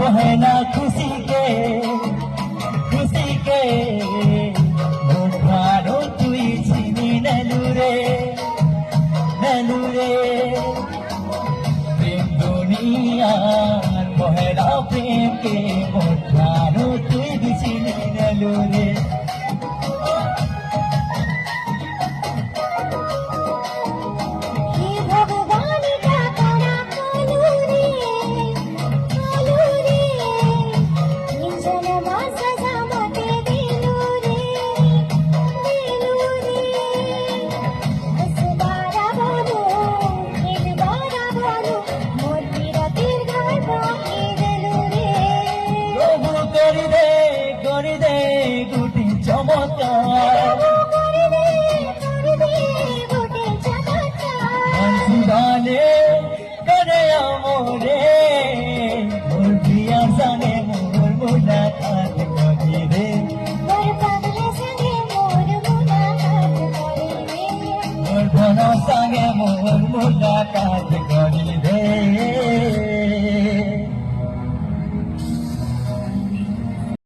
पहला खुशी के मुखारो तुई छिनी नलुरे प्रेम दुनिया पहला प्रेम के मुखारो तुई छिनी नलुरे করে দে গুটি চমৎকার গানে করে আমরে মোর প্রিয়া জানে মোর মুলাকাত করি রে মোর ধন সঙ্গে মোর মুলাকাত করি